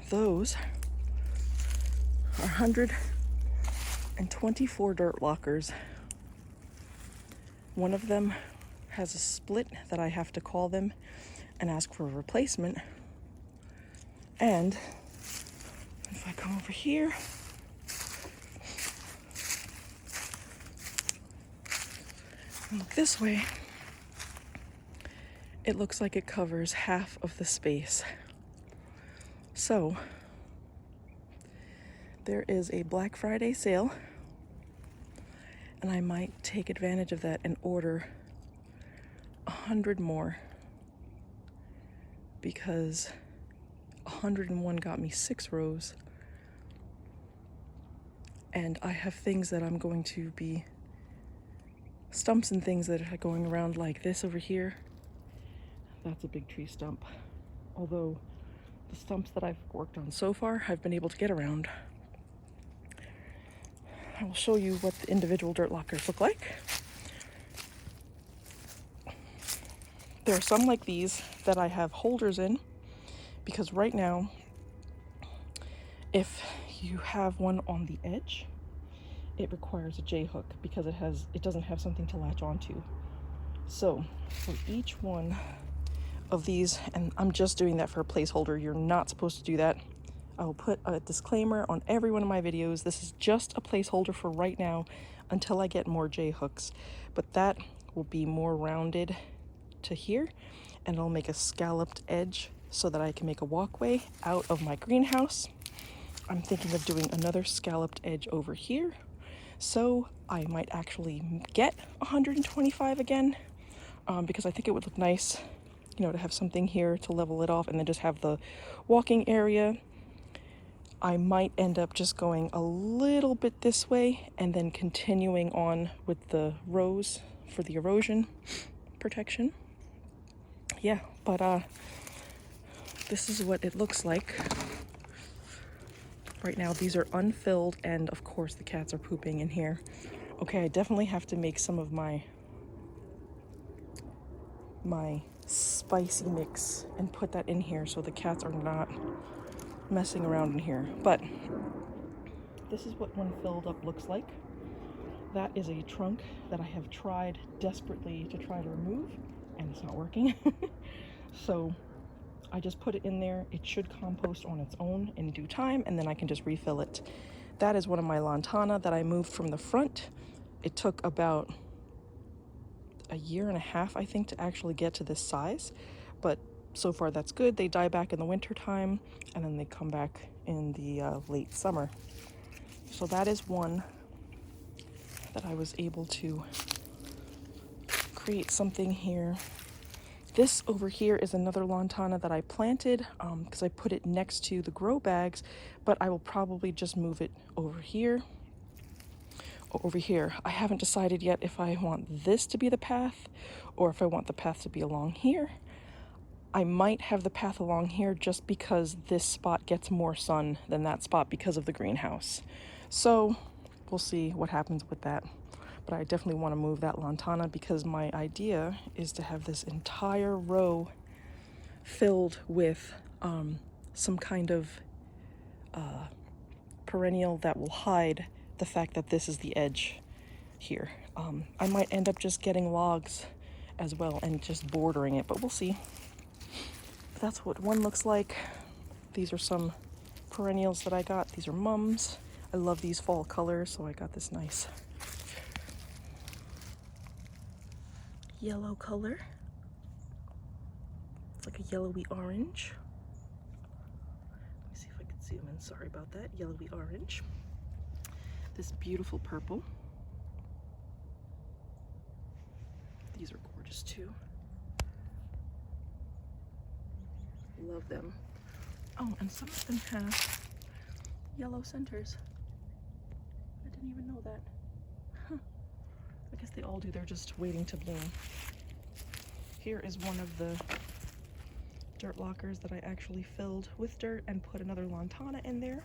Those are 124 dirt lockers. One of them has a split that I have to call them and ask for a replacement. And if I come over here, and look this way, it looks like it covers half of the space. So there is a Black Friday sale, and I might take advantage of that and order 100 more, because 101 got me 6 rows, and I have things that I'm going to be, stumps and things that are going around, like this over here. That's a big tree stump, although the stumps that I've worked on so far I've been able to get around. I will show you what the individual dirt lockers look like. There are some like these that I have holders in, because right now, if you have one on the edge, it requires a J-hook because it doesn't have something to latch onto. So for each one of these, and I'm just doing that for a placeholder, you're not supposed to do that. I will put a disclaimer on every one of my videos. This is just a placeholder for right now until I get more J-hooks, but that will be more rounded to here, and it'll make a scalloped edge so that I can make a walkway out of my greenhouse. I'm thinking of doing another scalloped edge over here, so I might actually get 125 again, because I think it would look nice, you know, to have something here to level it off and then just have the walking area. I might end up just going a little bit this way and then continuing on with the rows for the erosion protection. Yeah, but this is what it looks like. Right now, these are unfilled, and of course the cats are pooping in here. Okay, I definitely have to make some of my spicy mix and put that in here so the cats are not messing around in here. But this is what one filled up looks like. That is a trunk that I have tried desperately to try to remove, and it's not working. So I just put it in there. It should compost on its own in due time, and then I can just refill it. That is one of my lantana that I moved from the front. It took about a year and a half, I think, to actually get to this size, but so far that's good. They die back in the winter time, and then they come back in the late summer. So that is one that I was able to create something here. This over here is another lantana that I planted because I put it next to the grow bags, but I will probably just move it over here or over here. I haven't decided yet if I want this to be the path or if I want the path to be along here. I might have the path along here just because this spot gets more sun than that spot because of the greenhouse. So we'll see what happens with that. But I definitely want to move that lantana because my idea is to have this entire row filled with some kind of perennial that will hide the fact that this is the edge here. I might end up just getting logs as well and just bordering it, but we'll see. But that's what one looks like. These are some perennials that I got. These are mums. I love these fall colors, so I got this nice yellow color. It's like a yellowy orange. Let me see if I can zoom in. Sorry about that. Yellowy orange. This beautiful purple. These are gorgeous too. Love them. Oh, and some of them have yellow centers. I didn't even know that. Huh. I guess they all do. They're just waiting to bloom. Here is one of the dirt lockers that I actually filled with dirt and put another lantana in there.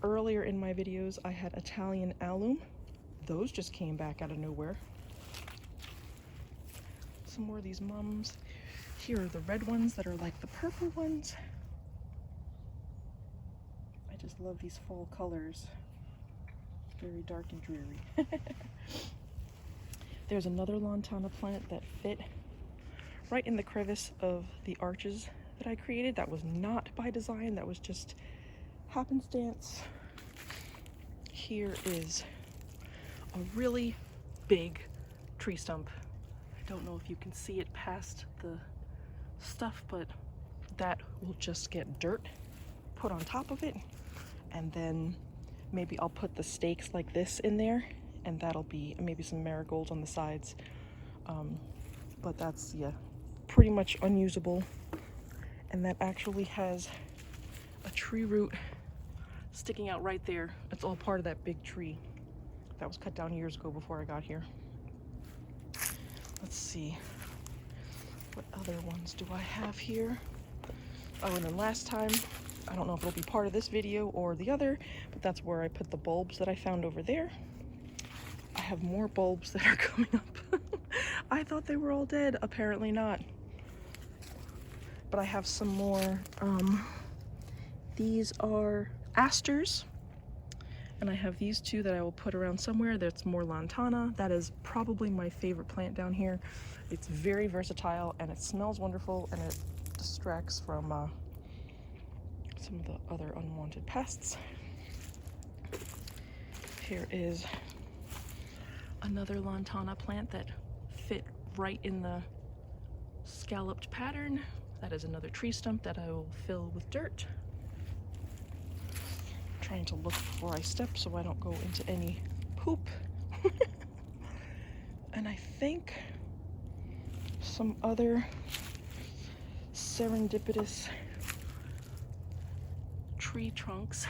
Earlier in my videos, I had Italian alum. Those just came back out of nowhere. Some more of these mums. Here are the red ones that are like the purple ones. just love these fall colors. Very dark and dreary. There's another lantana plant that fit right in the crevice of the arches that I created. That was not by design, that was just happenstance. Here is a really big tree stump. I don't know if you can see it past the stuff, but that will just get dirt put on top of it, and then maybe I'll put the stakes like this in there, and that'll be maybe some marigolds on the sides. But that's, yeah, pretty much unusable. And that actually has a tree root sticking out right there. It's all part of that big tree that was cut down years ago before I got here. Let's see, what other ones do I have here? Oh, and then last time, I don't know if it'll be part of this video or the other, but that's where I put the bulbs that I found over there. I have more bulbs that are coming up. I thought they were all dead, apparently not. But I have some more. These are asters, and I have these two that I will put around somewhere. That's more lantana. That is probably my favorite plant down here. It's very versatile, and it smells wonderful, and it distracts from some of the other unwanted pests. Here is another lantana plant that fit right in the scalloped pattern. That is another tree stump that I will fill with dirt. I'm trying to look before I step so I don't go into any poop. And I think some other serendipitous tree trunks.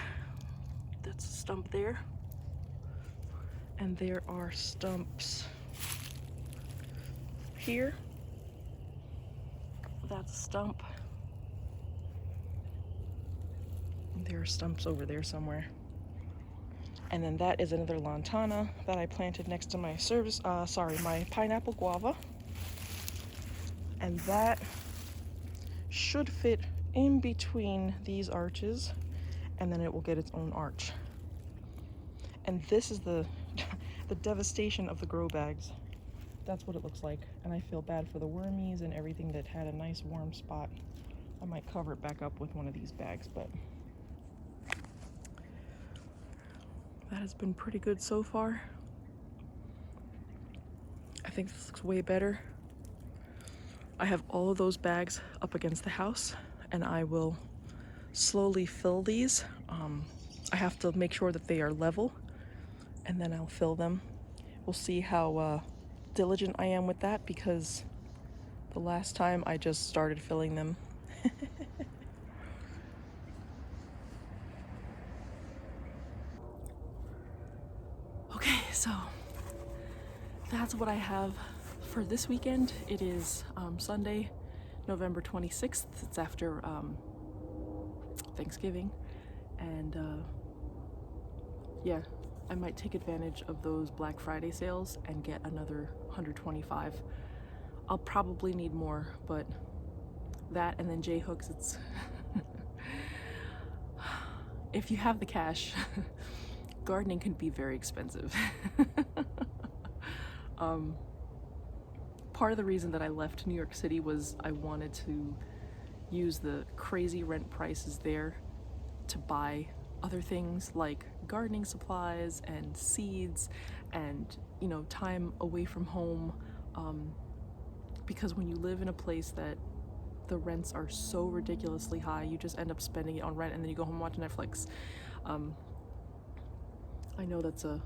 That's a stump there. And there are stumps here. That's a stump. And there are stumps over there somewhere. And then that is another lantana that I planted next to my my pineapple guava. And that should fit in between these arches, and then it will get its own arch. And this is the devastation of the grow bags. That's what it looks like, and I feel bad for the wormies and everything that had a nice warm spot. I might cover it back up with one of these bags, but that has been pretty good so far. I think this looks way better. I have all of those bags up against the house, and I will slowly fill these. I have to make sure that they are level, and then I'll fill them. We'll see how diligent I am with that, because the last time I just started filling them. Okay, so that's what I have for this weekend. It is Sunday, November 26th. It's after Thanksgiving, and yeah, I might take advantage of those Black Friday sales and get another 125. I'll probably need more, but that and then J-hooks, it's if you have the cash, gardening can be very expensive. Part of the reason that I left New York City was I wanted to use the crazy rent prices there to buy other things like gardening supplies and seeds and, you know, time away from home, because when you live in a place that the rents are so ridiculously high, you just end up spending it on rent, and then you go home and watch Netflix. I know that's a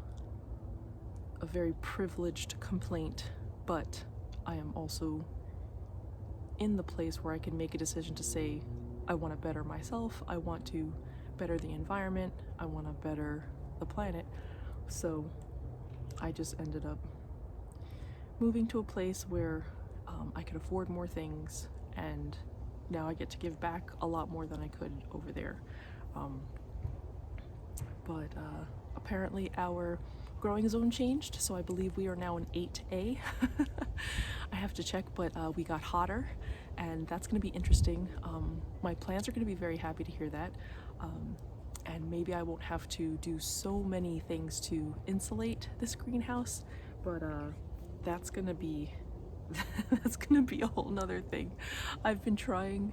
very privileged complaint, but I am also in the place where I can make a decision to say, I want to better myself, I want to better the environment, I want to better the planet. So I just ended up moving to a place where I could afford more things, and now I get to give back a lot more than I could over there. But apparently our growing zone changed, so I believe we are now in 8A. I have to check, but we got hotter, and that's going to be interesting. My plants are going to be very happy to hear that. and maybe I won't have to do so many things to insulate this greenhouse, but that's gonna be that's gonna be a whole nother thing. I've been trying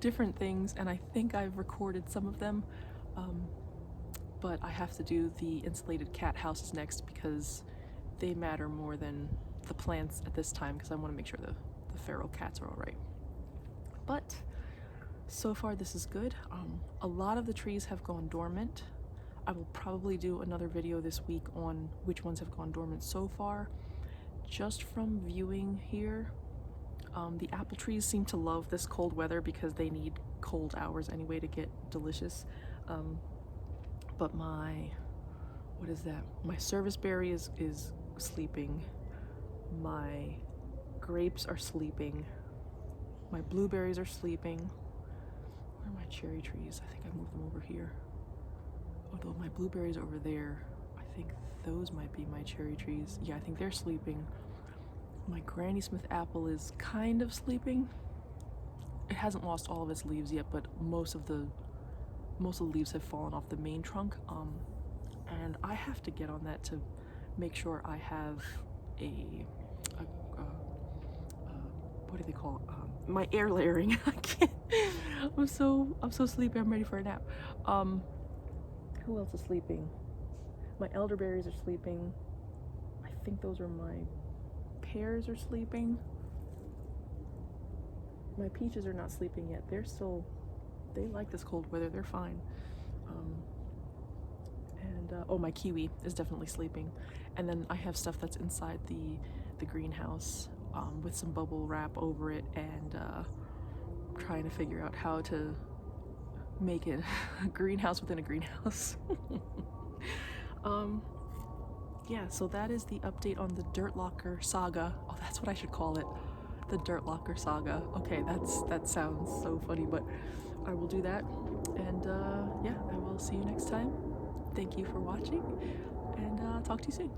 different things and I think I've recorded some of them, but I have to do the insulated cat houses next because they matter more than the plants at this time, because I want to make sure the feral cats are all right. But so far this is good. A lot of the trees have gone dormant. I will probably do another video this week on which ones have gone dormant so far. Just from viewing here, the apple trees seem to love this cold weather because they need cold hours anyway to get delicious. But my service berry is sleeping. My grapes are sleeping. My blueberries are sleeping. Where are my cherry trees? I think I moved them over here. Although my blueberries are over there. I think those might be my cherry trees. Yeah, I think they're sleeping. My Granny Smith apple is kind of sleeping. It hasn't lost all of its leaves yet, but most of the leaves have fallen off the main trunk. And I have to get on that to make sure I have what do they call it? My air layering. I can't. I'm so sleepy. I'm ready for a nap. Who else is sleeping? My elderberries are sleeping. I think those are my pears are sleeping. My peaches are not sleeping yet. They like this cold weather. They're fine. Oh, my kiwi is definitely sleeping. And then I have stuff that's inside the greenhouse with some bubble wrap over it, and trying to figure out how to make it a greenhouse within a greenhouse. Yeah, so that is the update on the Dirt Locker Saga. Oh, that's what I should call it. The Dirt Locker Saga. Okay, that sounds so funny, but I will do that. And yeah, I will see you next time. Thank you for watching, and talk to you soon.